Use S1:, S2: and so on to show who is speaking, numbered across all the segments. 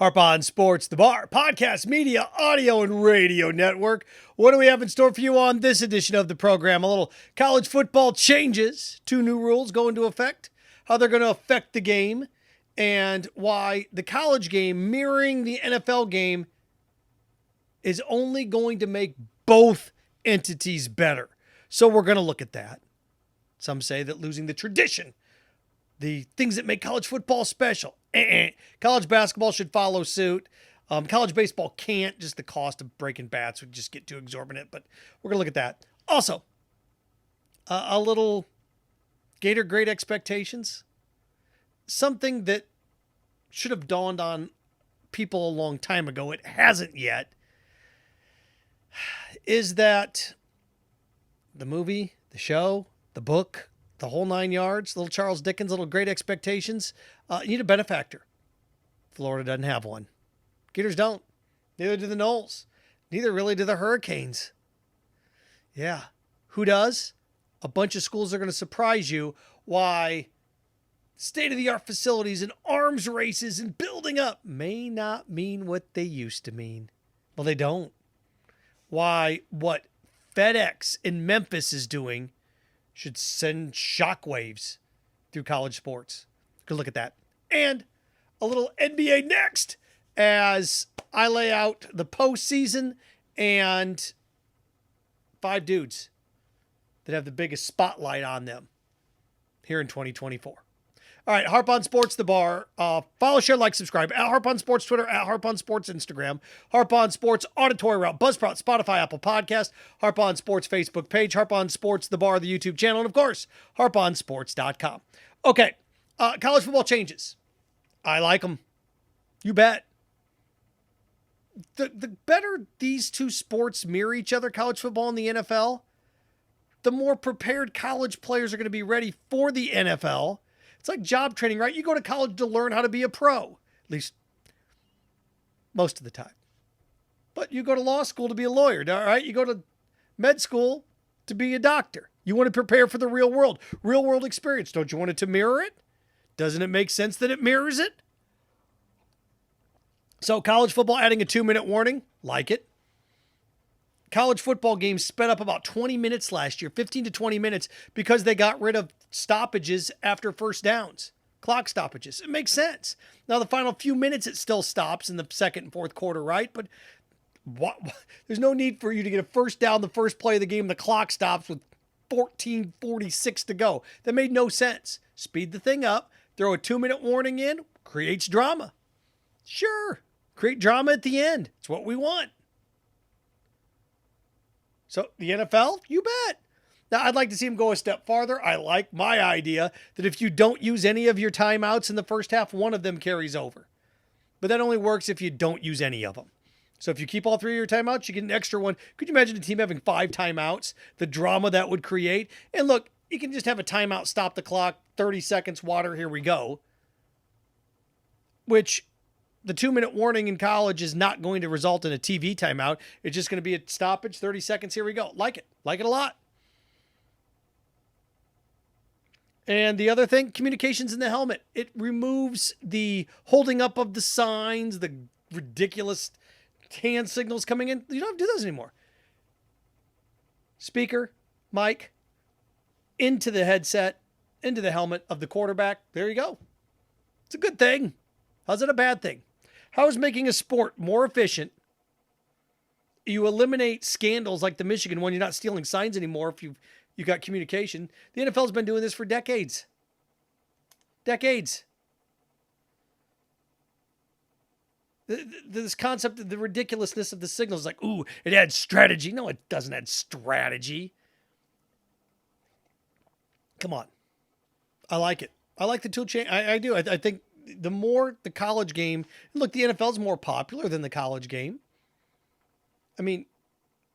S1: Harp on Sports, the Bar, podcast, media, audio, and radio network. What do we have in store for you on this edition of the program? A little college football changes. 2 new rules go into effect, how they're going to affect the game, and why the college game mirroring the NFL game is only going to make both entities better. So we're going to look at that. Some say that losing the tradition, the things that make college football special. College basketball should follow suit. College baseball can't. Just the cost of breaking bats would just get too exorbitant. But we're going to look at that. Also, a little Gator Great Expectations. Something that should have dawned on people a long time ago. It hasn't yet. Is that the movie, the show, the book, the whole 9 yards, little Charles Dickens, little Great Expectations. You need a benefactor. Florida doesn't have one. Gators don't. Neither do the Noles. Neither really do the Hurricanes. Yeah. Who does? A bunch of schools are going to surprise you why state-of-the-art facilities and arms races and building up may not mean what they used to mean. Well, they don't. Why what FedEx in Memphis is doing should send shockwaves through college sports. Good look at that. And a little NBA next as I lay out the postseason and 5 dudes that have the biggest spotlight on them here in 2024. All right, Harp on Sports, the Bar. Follow, share, like, subscribe. At Harp on Sports Twitter, at Harp on Sports Instagram. Harp on Sports Auditory Route, Buzzsprout, Spotify, Apple Podcast. Harp on Sports Facebook page. Harp on Sports, the Bar, the YouTube channel. And, of course, harponsports.com. Okay, college football changes. I like them. You bet. The better these two sports mirror each other, college football and the NFL, the more prepared college players are going to be ready for the NFL. It's like job training, right? You go to college to learn how to be a pro, at least most of the time. But you go to law school to be a lawyer, all right? You go to med school to be a doctor. You want to prepare for the real world experience. Don't you want it to mirror it? Doesn't it make sense that it mirrors it? So college football adding a 2-minute warning, like it. College football games sped up about 20 minutes last year, 15 to 20 minutes, because they got rid of stoppages after first downs, clock stoppages. It makes sense. Now, the final few minutes, it still stops in the second and fourth quarter, right? But there's no need for you to get a first down the first play of the game. The clock stops with 14:46 to go. That made no sense. Speed the thing up, throw a 2-minute warning in, creates drama. Sure, create drama at the end. It's what we want. So the NFL, you bet. Now, I'd like to see him go a step farther. I like my idea that if you don't use any of your timeouts in the first half, one of them carries over. But that only works if you don't use any of them. So if you keep all 3 of your timeouts, you get an extra one. Could you imagine a team having 5 timeouts? The drama that would create. And look, you can just have a timeout, stop the clock, 30 seconds, water, here we go. Which the 2-minute warning in college is not going to result in a TV timeout. It's just going to be a stoppage, 30 seconds, here we go. Like it a lot. And the other thing, communications in the helmet. It removes the holding up of the signs, the ridiculous hand signals coming in. You don't have to do those anymore. Speaker, mic, into the headset, into the helmet of the quarterback. There you go. It's a good thing. How's it a bad thing? How is making a sport more efficient? You eliminate scandals like the Michigan one. You're not stealing signs anymore if you've got communication. The NFL's been doing this for decades. Decades. This concept of the ridiculousness of the signals, like, ooh, it adds strategy. No, it doesn't add strategy. Come on. I like it. I like the tool change. I do. I think the more the college game, look, the NFL is more popular than the college game. I mean,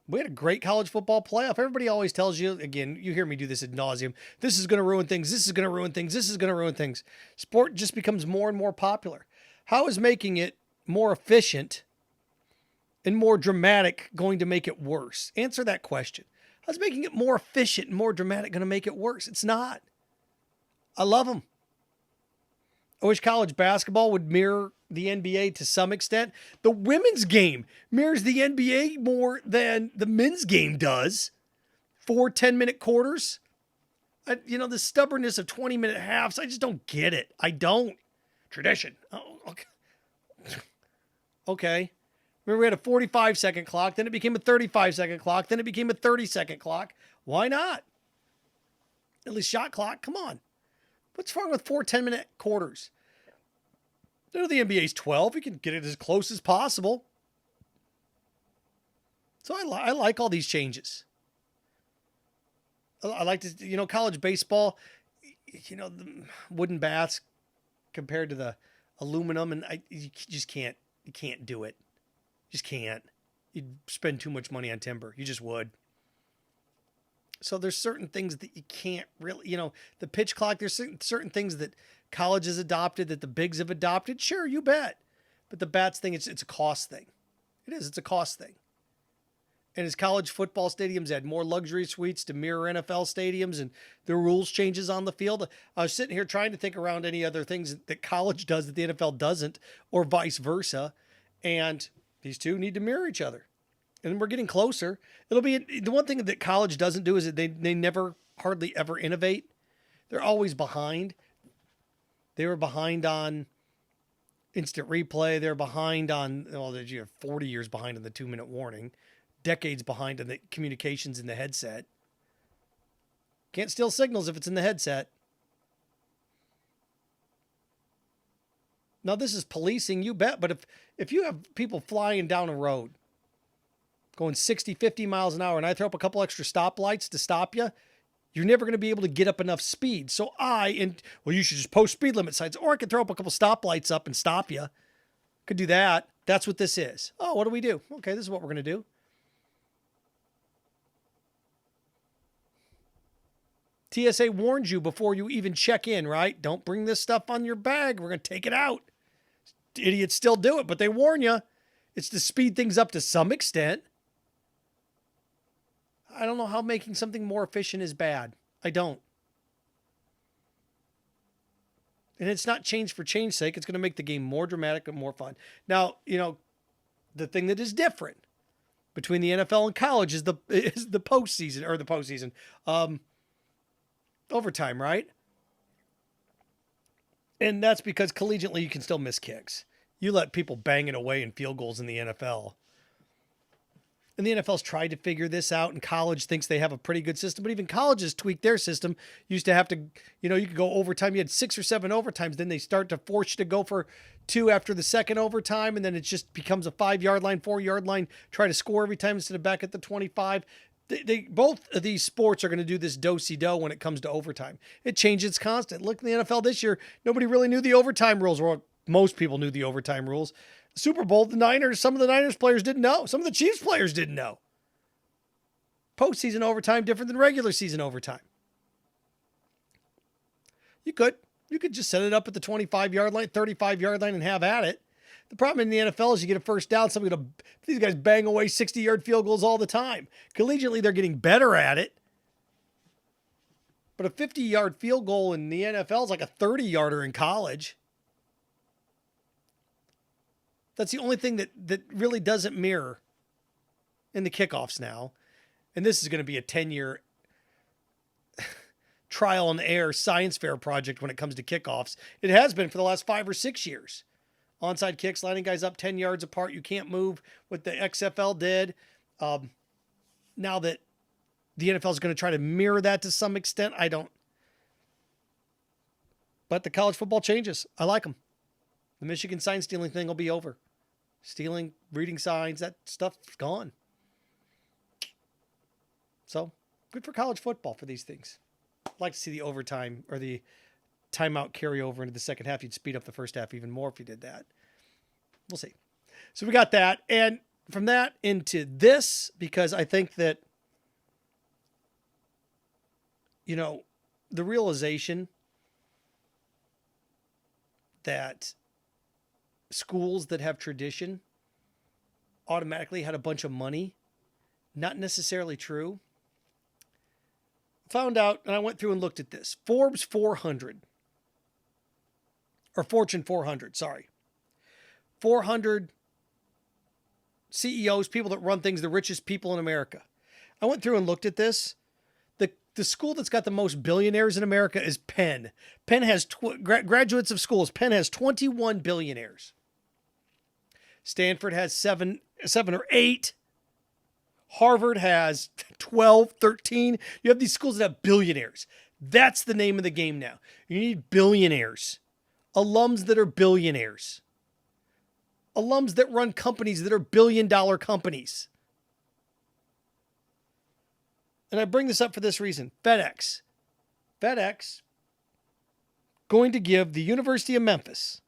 S1: we had a great college football playoff. Everybody always tells you, again, you hear me do this ad nauseum. This is going to ruin things. This is going to ruin things. This is going to ruin things. Sport just becomes more and more popular. How is making it more efficient and more dramatic going to make it worse? Answer that question. How's making it more efficient and more dramatic going to make it worse? It's not. I love them. I wish college basketball would mirror the NBA to some extent. The women's game mirrors the NBA more than the men's game does. 4 10-minute quarters. The stubbornness of 20-minute halves, I just don't get it. I don't. Tradition. Oh, okay. Okay. Remember, we had a 45-second clock, then it became a 35-second clock, then it became a 30-second clock. Why not? At least shot clock. Come on. What's wrong with 4 10-minute quarters? The NBA's 12. You can get it as close as possible. So I like all these changes. I like to, college baseball, the wooden bats compared to the aluminum, and you just can't do it. Just can't. You'd spend too much money on timber. You just would. So there's certain things that you can't really, the pitch clock, there's certain things that college has adopted, that the bigs have adopted. Sure, you bet. But the bats thing, it's a cost thing. It is. It's a cost thing. And as college football stadiums add more luxury suites to mirror NFL stadiums and the rules changes on the field, I was sitting here trying to think around any other things that college does that the NFL doesn't, or vice versa. And these two need to mirror each other. And we're getting closer. It'll be the one thing that college doesn't do is that they never hardly ever innovate. They're always behind. They were behind on instant replay. They're behind on, you're 40 years behind on the 2-minute warning. Decades behind on the communications in the headset. Can't steal signals if it's in the headset. Now, this is policing, you bet. But if you have people flying down a road, going 60, 50 miles an hour, and I throw up a couple extra stoplights to stop you, you're never going to be able to get up enough speed. So you should just post speed limit signs, or I could throw up a couple stoplights up and stop you. Could do that. That's what this is. Oh, what do we do? Okay, this is what we're going to do. TSA warns you before you even check in, right? Don't bring this stuff on your bag. We're going to take it out. Idiots still do it, but they warn you. It's to speed things up to some extent. I don't know how making something more efficient is bad. I don't. And it's not change for change's sake. It's going to make the game more dramatic and more fun. Now, the thing that is different between the NFL and college is the postseason, overtime, right? And that's because collegiately you can still miss kicks. You let people bang it away in field goals in the NFL. And the NFL's tried to figure this out, and college thinks they have a pretty good system. But even colleges tweaked their system. Used to have to, you could go overtime. You had 6 or 7 overtimes. Then they start to force you to go for 2 after the second overtime. And then it just becomes a 5-yard line, 4-yard line. Try to score every time instead of back at the 25. They both of these sports are going to do this do-si-do when it comes to overtime. It changes constant. Look in the NFL this year. Nobody really knew the overtime rules. Or most people knew the overtime rules. The Super Bowl, some of the Niners players didn't know. Some of the Chiefs players didn't know. Postseason overtime different than regular season overtime. You could just set it up at the 25-yard line, 35-yard line and have at it. The problem in the NFL is you get a first down, these guys bang away 60-yard field goals all the time. Collegiately, they're getting better at it. But a 50-yard field goal in the NFL is like a 30-yarder in college. That's the only thing that really doesn't mirror in the kickoffs now. And this is going to be a 10-year trial and error science fair project when it comes to kickoffs. It has been for the last 5 or 6 years. Onside kicks, lining guys up 10 yards apart. You can't move, what the XFL did. Now that the NFL is going to try to mirror that to some extent, I don't. But the college football changes. I like them. The Michigan sign stealing thing will be over. Stealing, reading signs, that stuff's gone. So, good for college football for these things. I'd like to see the overtime or the timeout carry over into the second half. You'd speed up the first half even more if you did that. We'll see. So we got that. And from that into this, because I think that, the realization that schools that have tradition automatically had a bunch of money, not necessarily true. Found out, and I went through and looked at this. Forbes 400, or Fortune 400, sorry. 400 CEOs, people that run things, the richest people in America. I went through and looked at this. The school that's got the most billionaires in America is Penn. Penn has graduates of schools. Penn has 21 billionaires. Stanford has seven or eight. Harvard has 12, 13. You have these schools that have billionaires. That's the name of the game now. You need billionaires. Alums that are billionaires. Alums that run companies that are billion-dollar companies. And I bring this up for this reason. FedEx going to give the University of Memphis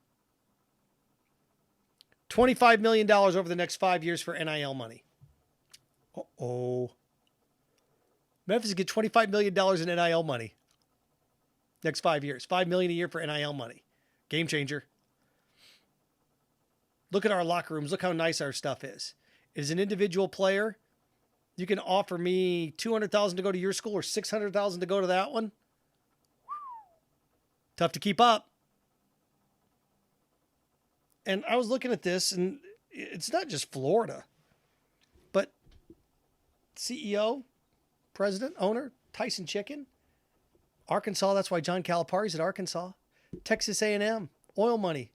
S1: $25 million over the next 5 years for NIL money. Uh-oh. Memphis get $25 million in NIL money. Next 5 years. $5 million a year for NIL money. Game changer. Look at our locker rooms. Look how nice our stuff is. As an individual player, you can offer me $200,000 to go to your school or $600,000 to go to that one. Tough to keep up. And I was looking at this, and it's not just Florida, but CEO, president, owner, Tyson Chicken, Arkansas. That's why John Calipari's at Arkansas. Texas A&M, oil money.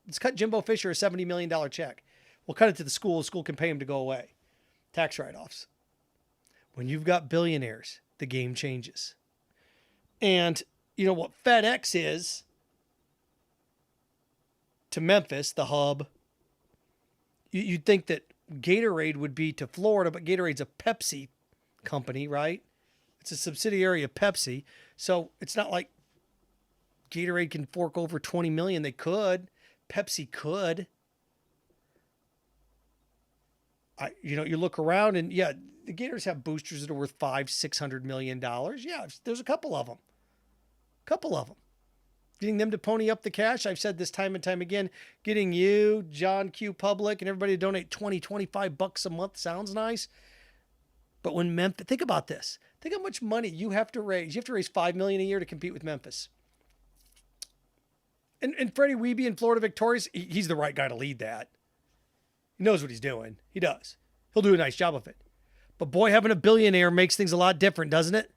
S1: Let's cut Jimbo Fisher a $70 million check. We'll cut it to the school. The school can pay him to go away. Tax write-offs. When you've got billionaires, the game changes. And you know what FedEx is to Memphis, the hub. You'd think that Gatorade would be to Florida, but Gatorade's a Pepsi company, right? It's a subsidiary of Pepsi. So it's not like Gatorade can fork over $20 million. They could. Pepsi could. You look around and yeah, the Gators have boosters that are worth $500-600 million. Yeah, there's a couple of them. Getting them to pony up the cash. I've said this time and time again, getting you, John Q. Public, and everybody to donate $20-25 a month sounds nice. But when Memphis, think about this. Think how much money you have to raise. You have to raise $5 million a year to compete with Memphis. And Freddie Weeby in Florida Victorious, he's the right guy to lead that. He knows what he's doing. He does. He'll do a nice job of it. But boy, having a billionaire makes things a lot different, doesn't it?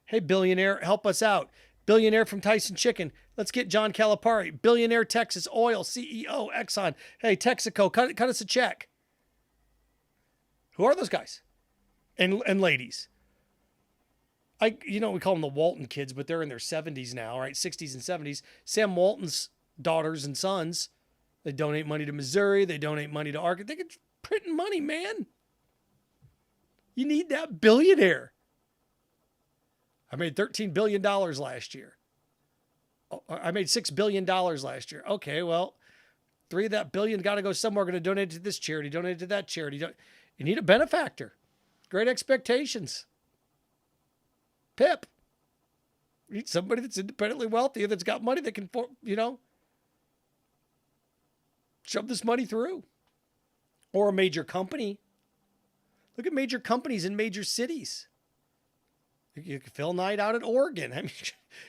S1: Hey, billionaire, help us out. Billionaire from Tyson Chicken. Let's get John Calipari. Billionaire Texas Oil, CEO, Exxon. Hey, Texaco, cut us a check. Who are those guys? And ladies. We call them the Walton kids, but they're in their 70s now, right? 60s and 70s. Sam Walton's daughters and sons, they donate money to Missouri. They donate money to Arkansas. They get printing money, man. You need that billionaire. I made $13 billion last year. I made $6 billion last year. Okay, well, 3 of that billion got to go somewhere. Going to donate to this charity, donate to that charity. You need a benefactor. Great expectations. Pip. You need somebody that's independently wealthy, that's got money that can, shove this money through. Or a major company. Look at major companies in major cities. You can Phil Knight out at Oregon. I mean,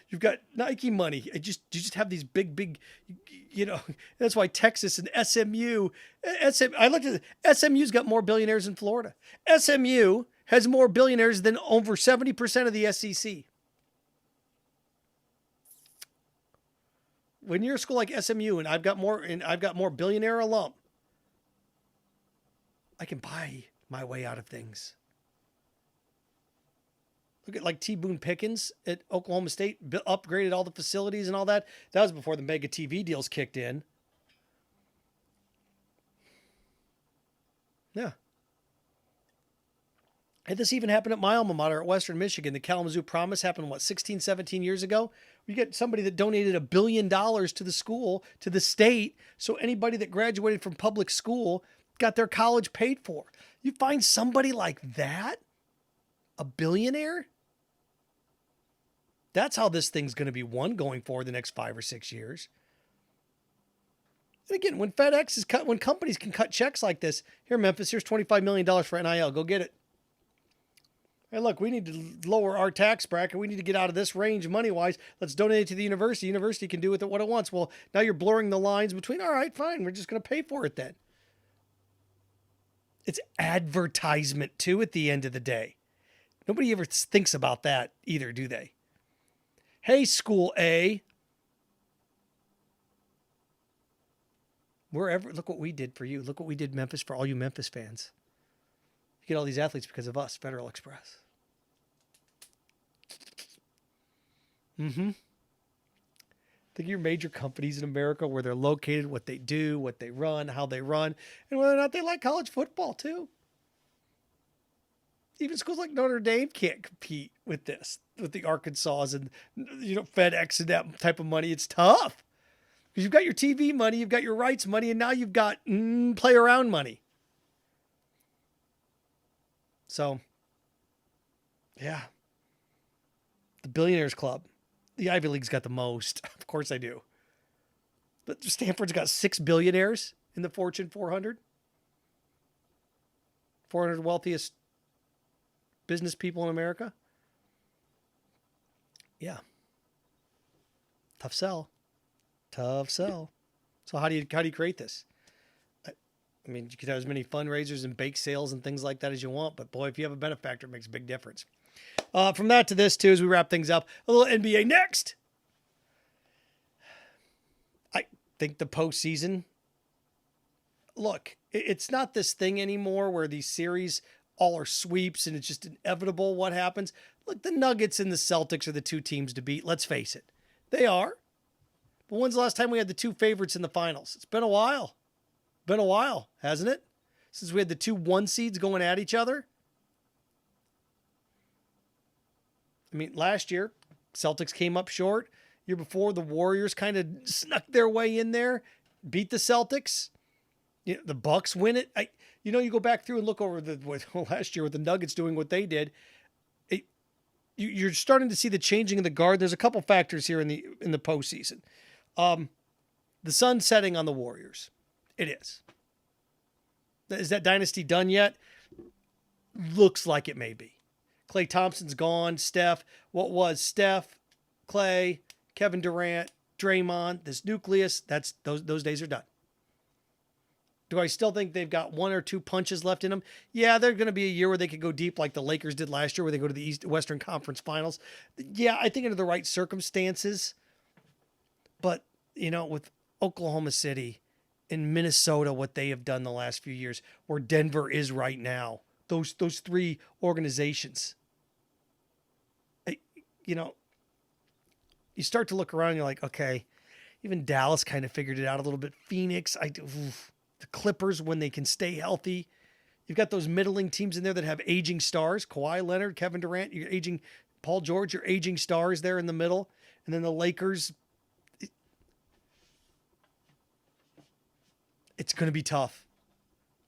S1: you've got Nike money. You just have these big, that's why Texas and SMU. I looked at it. SMU's got more billionaires than Florida. SMU has more billionaires than over 70% of the SEC. When you're a school like SMU and I've got more billionaire alum, I can buy my way out of things. Look at like T. Boone Pickens at Oklahoma State, upgraded all the facilities and all that. That was before the mega TV deals kicked in. Yeah. Had this even happened at my alma mater at Western Michigan? The Kalamazoo Promise happened, 16, 17 years ago? You get somebody that donated $1 billion to the school, to the state, so anybody that graduated from public school got their college paid for. You find somebody like that? A billionaire? That's how this thing's going to be won going forward the next 5 or 6 years. And again, when when companies can cut checks like this, here, Memphis, here's $25 million for NIL. Go get it. Hey, look, we need to lower our tax bracket. We need to get out of this range money wise. Let's donate it to the university. University can do with it what it wants. Well, now you're blurring the lines between, all right, fine, we're just going to pay for it then. It's advertisement too at the end of the day. Nobody ever thinks about that either, do they? Hey, school A. Wherever, look what we did for you. Look what we did, Memphis, for all you Memphis fans. You get all these athletes because of us, Federal Express. Mm-hmm. Think of your major companies in America, where they're located, what they do, what they run, how they run, and whether or not they like college football too. Even schools like Notre Dame can't compete with this, with the Arkansas and FedEx and that type of money. It's tough because you've got your TV money, you've got your rights money, and now you've got play around money. So, yeah, the Billionaires Club, the Ivy League's got the most. Of course I do. But Stanford's got 6 billionaires in the Fortune 400. 400 wealthiest business people in America. Yeah. Tough sell. Tough sell. So how do you create this? I mean, you could have as many fundraisers and bake sales and things like that as you want, but boy, if you have a benefactor, it makes a big difference. From that to this too, as we wrap things up, a little NBA next. I think the postseason. Look, it's not this thing anymore where these series all are sweeps and it's just inevitable what happens. Look, the Nuggets and the Celtics are the two teams to beat. Let's face it. They are. But when's the last time we had the two favorites in the finals? It's been a while. Been a while, hasn't it? Since we had the 2 1 seeds going at each other. I mean, last year, Celtics came up short. Year before, the Warriors kind of snuck their way in there, beat the Celtics. The Bucks win it. You go back through and look over last year with the Nuggets doing what they did. You're starting to see the changing of the guard. There's a couple factors here in the postseason. The sun setting on the Warriors. It is. Is that dynasty done yet? Looks like it may be. Klay Thompson's gone. Steph, Klay, Kevin Durant, Draymond, this nucleus, those days are done. Do I still think they've got 1 or 2 punches left in them? Yeah, they're going to be a year where they could go deep like the Lakers did last year, where they go to the Western Conference Finals. Yeah, I think under the right circumstances. But, with Oklahoma City and Minnesota, what they have done the last few years, where Denver is right now, those 3 organizations, you start to look around and you're like, okay, even Dallas kind of figured it out a little bit. Phoenix, the Clippers, when they can stay healthy. You've got those middling teams in there that have aging stars. Kawhi Leonard, Kevin Durant, you're aging. Paul George, your aging stars there in the middle. And then the Lakers. It's going to be tough.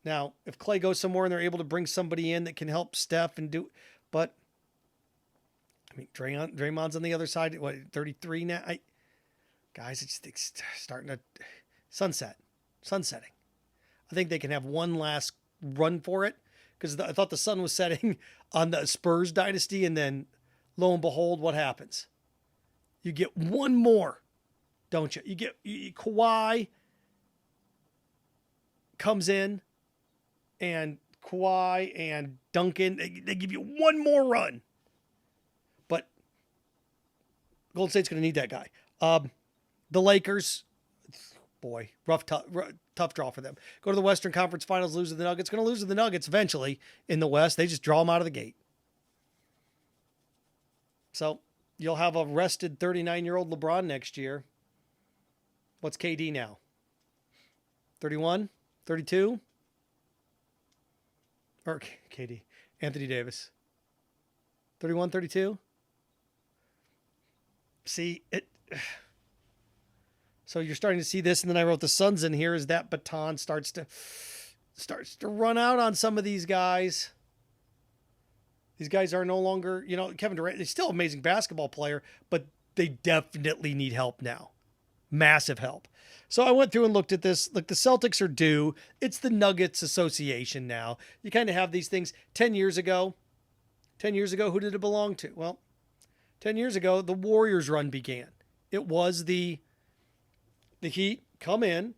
S1: Now, if Klay goes somewhere and they're able to bring somebody in that can help Steph and do, but I mean, Draymond's on the other side. What, 33 now? Guys, it's starting to sunsetting. I think they can have one last run for it, because I thought the sun was setting on the Spurs dynasty, and then lo and behold, what happens? You get one more, don't you? Kawhi comes in, and Kawhi and Duncan, they give you one more run. But Golden State's going to need that guy. The Lakers, boy, tough draw for them. Go to the Western Conference Finals, lose to the Nuggets. Going to lose to the Nuggets eventually in the West. They just draw them out of the gate. So you'll have a rested 39-year-old LeBron next year. What's KD now? 31? 32? Or KD. Anthony Davis. 31, 32? See, it... So you're starting to see this, and then I wrote the Suns in here as that baton starts to run out on some of these guys. These guys are no longer, Kevin Durant, he's still an amazing basketball player, but they definitely need help now. Massive help. So I went through and looked at this. Look, the Celtics are due. It's the Nuggets Association now. You kind of have these things 10 years ago. 10 years ago, who did it belong to? Well, 10 years ago, the Warriors run began. It was the Heat come in,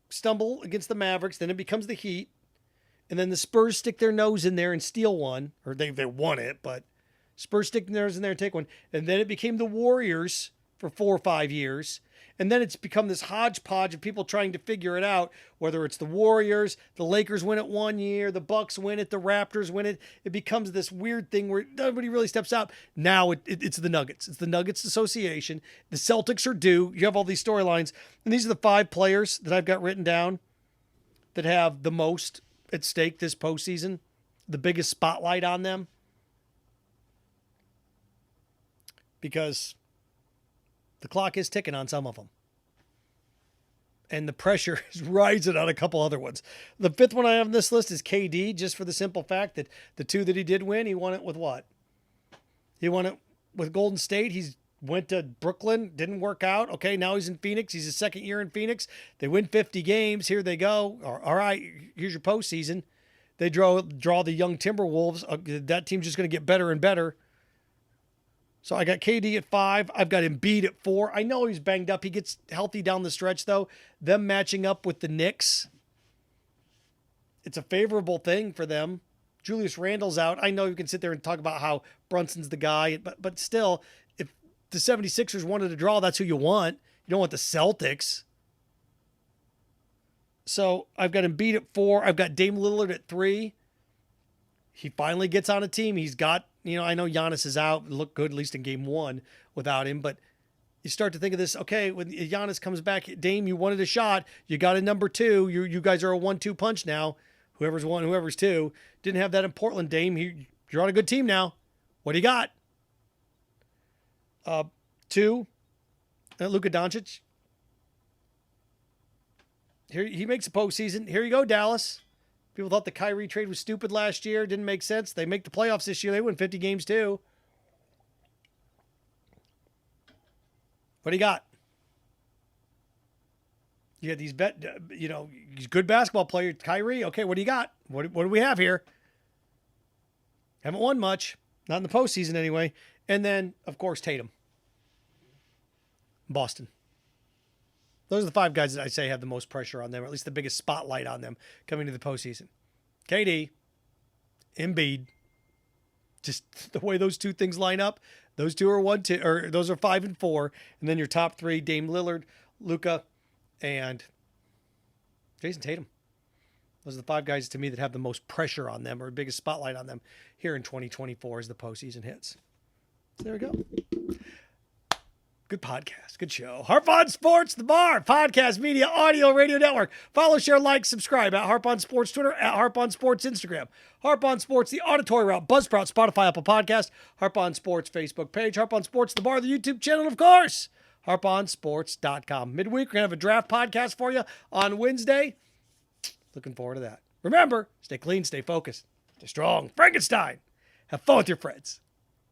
S1: stumble against the Mavericks, then it becomes the Heat, and then the Spurs stick their nose in there and steal one, or they won it, but Spurs stick their nose in there and take one, and then it became the Warriors for 4 or 5 years, and then it's become this hodgepodge of people trying to figure it out, whether it's the Warriors, the Lakers win it one year, the Bucks win it, the Raptors win it. It becomes this weird thing where nobody really steps out. Now it's the Nuggets. It's the Nuggets Association. The Celtics are due. You have all these storylines, and these are the 5 players that I've got written down that have the most at stake this postseason, the biggest spotlight on them. Because the clock is ticking on some of them. And the pressure is rising on a couple other ones. The 5th one I have on this list is KD, just for the simple fact that the 2 that he did win, he won it with what? He won it with Golden State. He's went to Brooklyn, didn't work out. Okay, now he's in Phoenix. He's his 2nd year in Phoenix. They win 50 games. Here they go. All right, here's your postseason. They draw the young Timberwolves. That team's just going to get better and better. So I got KD at 5. I've got Embiid at 4. I know he's banged up. He gets healthy down the stretch, though. Them matching up with the Knicks, it's a favorable thing for them. Julius Randle's out. I know you can sit there and talk about how Brunson's the guy, but still, if the 76ers wanted to draw, that's who you want. You don't want the Celtics. So I've got Embiid at 4. I've got Dame Lillard at 3. He finally gets on a team. He's got, I know Giannis is out. It looked good, at least in game 1 without him. But you start to think of this, okay, when Giannis comes back, Dame, you wanted a shot. You got a number 2. You guys are a 1-2 punch now. Whoever's 1, whoever's 2. Didn't have that in Portland, Dame. You're on a good team now. What do you got? 2, Luka Doncic. Here he makes a postseason. Here you go, Dallas. People thought the Kyrie trade was stupid last year. Didn't make sense. They make the playoffs this year. They win 50 games too. What do you got? You got these he's good basketball player, Kyrie. Okay, what do you got? What do we have here? Haven't won much. Not in the postseason anyway. And then, of course, Tatum. Boston. Those are the 5 guys that I say have the most pressure on them, or at least the biggest spotlight on them coming to the postseason. KD, Embiid, just the way those 2 things line up. Those 2 are 1-2, or those are 5 and 4, and then your top 3: Dame Lillard, Luka, and Jason Tatum. Those are the 5 guys to me that have the most pressure on them, or biggest spotlight on them here in 2024 as the postseason hits. So there we go. Good podcast. Good show. Harp on Sports, the bar, podcast, media, audio, radio network. Follow, share, like, subscribe at Harp on Sports Twitter, at Harp on Sports Instagram. Harp on Sports, the auditory route, Buzzsprout, Spotify, Apple Podcast, Harp on Sports Facebook page, Harp on Sports, the bar, the YouTube channel, and of course, harponsports.com. Midweek, we're going to have a draft podcast for you on Wednesday. Looking forward to that. Remember, stay clean, stay focused, stay strong. Frankenstein. Have fun with your friends.